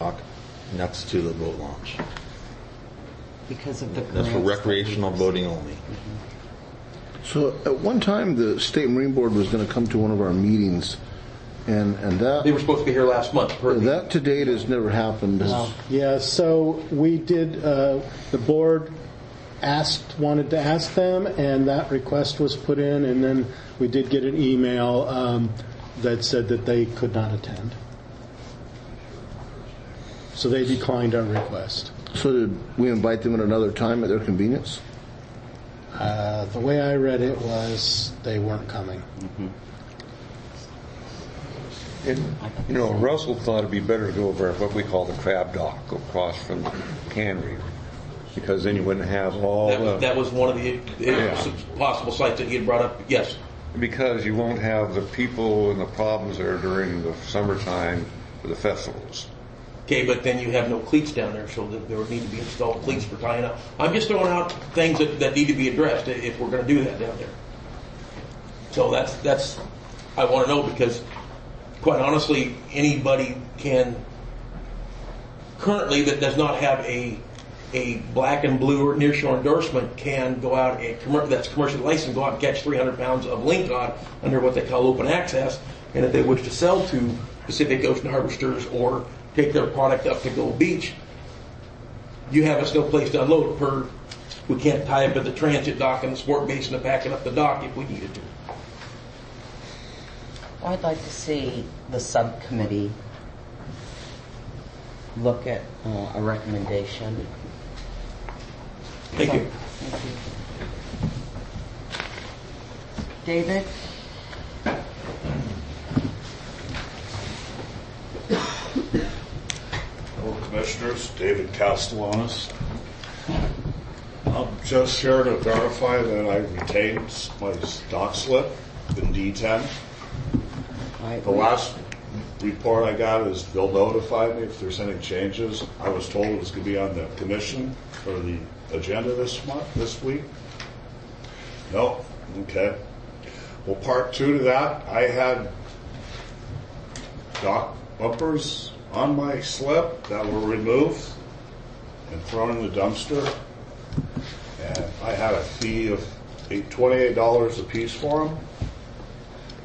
dock next to the boat launch. Because of the That's for recreational boating only. So at one time, the State Marine Board was going to come to one of our meetings, and that They were supposed to be here last month. that to date has never happened. Yeah, so we did, the board wanted to ask them, and that request was put in, and then we did get an email that said that they could not attend. So they declined our request. So did we invite them at another time at their convenience? The way I read it was they weren't coming. And, Russell thought it'd be better to go over what we call the crab dock across from the cannery, because then you wouldn't have all that was one of the possible sites that he had brought up. Yes. because you won't have the people and the problems there during the summertime for the festivals. Okay, but then you have no cleats down there, so there would need to be installed cleats for tying up. I'm just throwing out things that need to be addressed if we're going to do that down there. So that's I want to know, because quite honestly, anybody can currently that does not have a black and blue or nearshore endorsement can go out that's commercial license, go out and catch 300 pounds of lingcod under what they call open access, and if they wish to sell to Pacific Ocean harvesters or take their product up to Gold Beach, you have us no place to unload. We can't tie up at the transit dock and the sport basin and back it up the dock if we needed to. I'd like to see the subcommittee look at a recommendation. Thank you. Thank you. David? Hello, Commissioners. David Castellanos. I'm just here to verify that I retained my dock slip in D10. The last report I got is they'll notify me if there's any changes. I was told it was going to be on the commission for the agenda this week. No? Okay. Well, part two to that, I had dock bumpers on my slip that were removed and thrown in the dumpster. And I had a fee of $28 a piece for them.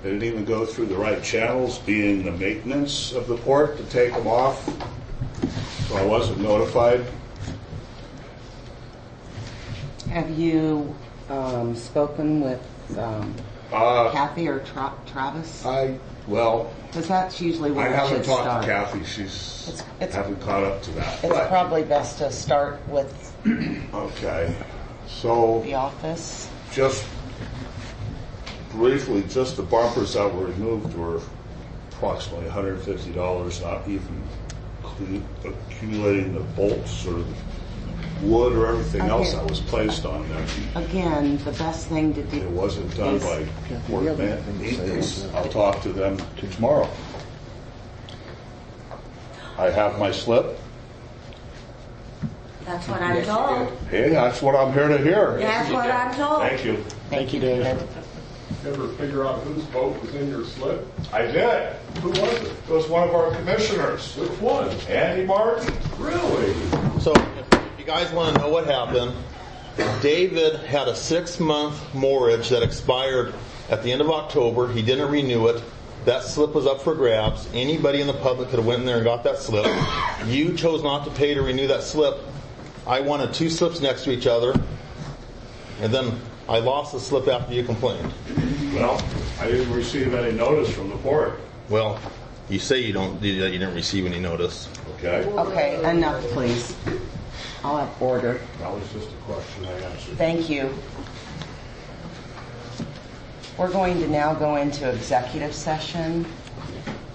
They didn't even go through the right channels, being the maintenance of the port, to take them off. So I wasn't notified. Have you spoken with Kathy or Travis? Because that's usually where I it should haven't talked start. to Kathy. She's haven't caught up to that. It's probably best to start with Okay. So the office. just briefly, just the bumpers that were removed were approximately $150, not even accumulating the bolts or the wood or everything else that was placed on there. Again, the best thing to do. It wasn't done by workman maintenance. I'll talk to them tomorrow. I have my slip. That's what I'm told. Hey, that's what I'm here to hear. That's what I'm told. Thank you. Thank you, Dave. Ever figure out whose boat was in your slip? I did. Who was it? It was one of our commissioners. Which one? Andy Martin. Really? So, if you guys want to know what happened, David had a 6-month moorage that expired at the end of October. He didn't renew it. That slip was up for grabs. Anybody in the public could have went in there and got that slip. You chose not to pay to renew that slip. I wanted 2 slips next to each other, and then I lost the slip after you complained. Well, I didn't receive any notice from the port. Well, you say you didn't receive any notice. Okay. Okay, enough, please. I'll have order. That was just a question I answered. Thank you. We're going to now go into executive session.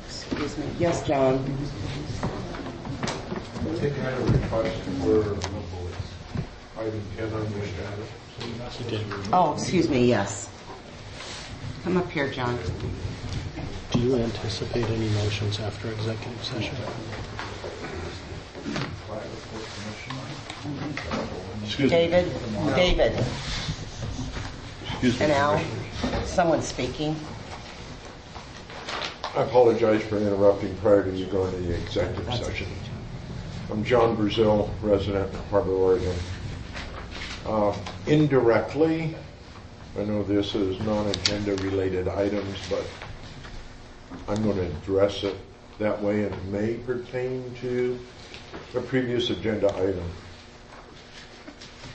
Excuse me. Yes, John. I think I had a request for item 10 on the agenda. Oh, excuse me, yes. Come up here, John. Do you anticipate any motions after executive session? Excuse me. David. Excuse me. And Al, someone's speaking. I apologize for interrupting prior to you going to the executive session. I'm John Brazil, resident of Harbor, Oregon. Indirectly, I know this is non-agenda related items, but I'm going to address it that way, and it may pertain to a previous agenda item.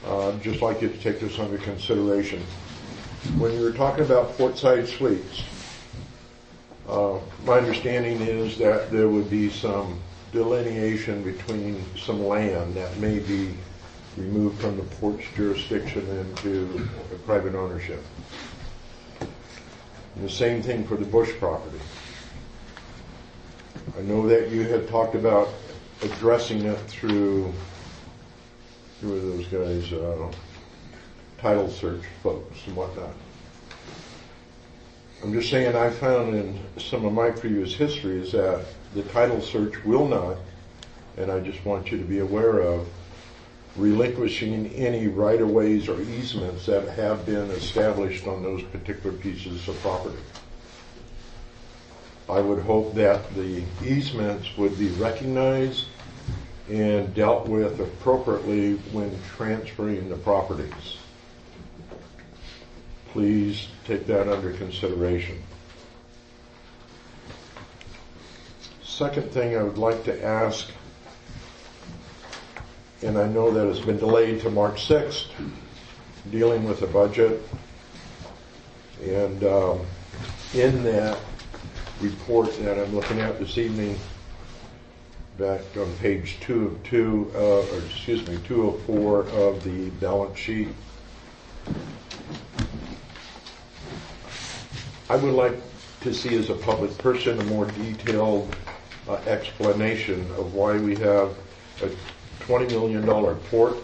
I'd just like you to take this under consideration. When you were talking about Portside Suites, my understanding is that there would be some delineation between some land that may be removed from the port's jurisdiction into a private ownership. And the same thing for the Bush property. I know that you had talked about addressing it through, who are those guys, title search folks and whatnot. I'm just saying I found in some of my previous histories that the title search will not, and I just want you to be aware of, relinquishing any right-of-ways or easements that have been established on those particular pieces of property. I would hope that the easements would be recognized and dealt with appropriately when transferring the properties. Please take that under consideration. Second thing I would like to ask, and I know that it's been delayed to March 6th, dealing with the budget, and in that report that I'm looking at this evening, back on page 204 of the balance sheet, I would like to see, as a public person, a more detailed explanation of why we have a $20 million port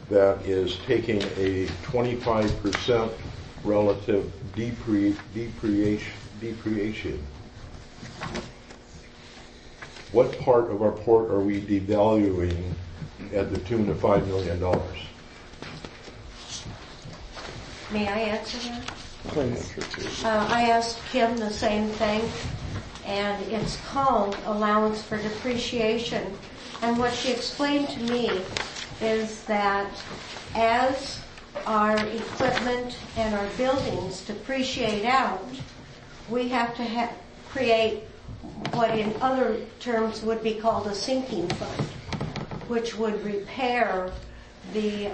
that is taking a 25% relative depreciation. What part of our port are we devaluing at the tune of $5 million? May I answer that? Please. I asked Kim the same thing, and it's called allowance for depreciation. And what she explained to me is that as our equipment and our buildings depreciate out, we have to create what in other terms would be called a sinking fund, which would repair the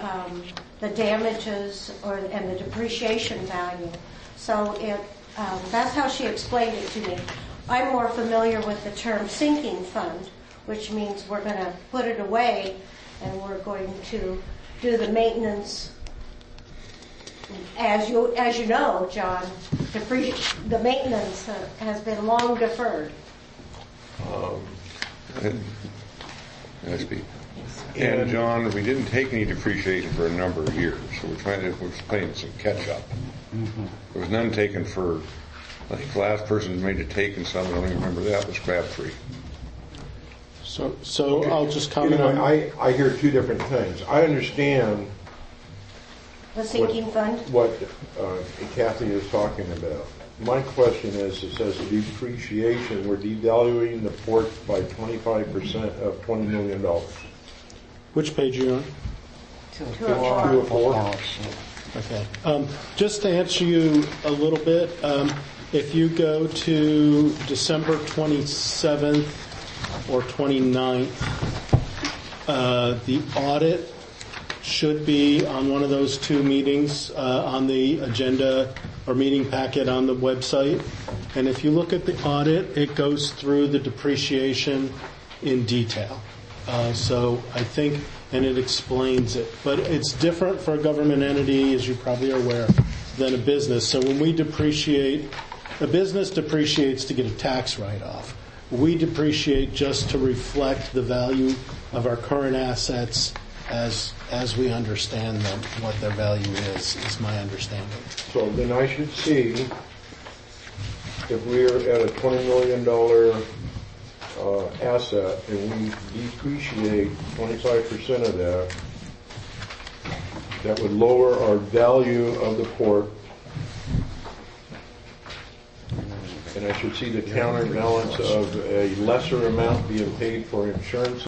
damages and the depreciation value. So that's how she explained it to me. I'm more familiar with the term sinking fund, which means we're going to put it away and we're going to do the maintenance. As you know, John, the maintenance has been long deferred. And John, we didn't take any depreciation for a number of years, so we're playing some catch up. Mm-hmm. There was none taken for, I think the last person made a take, and some, I don't even remember that, was Crabtree. So I'll just comment on. I hear two different things. I understand the sinking fund. What Kathy is talking about. My question is, it says depreciation, we're devaluing the port by 25% of $20 million. Which page are you on? 204. Okay. Just to answer you a little bit, if you go to December 27th or 29th, the audit should be on one of those two meetings on the agenda or meeting packet on the website. And if you look at the audit, it goes through the depreciation in detail. So I think, and it explains it. But it's different for a government entity, as you probably are aware, than a business. So when we depreciate, a business depreciates to get a tax write-off. We depreciate just to reflect the value of our current assets as we understand them, what their value is my understanding. So then I should see, if we're at a $20 million asset and we depreciate 25% of that, that would lower our value of the port, and I should see the counterbalance of a lesser amount being paid for insurance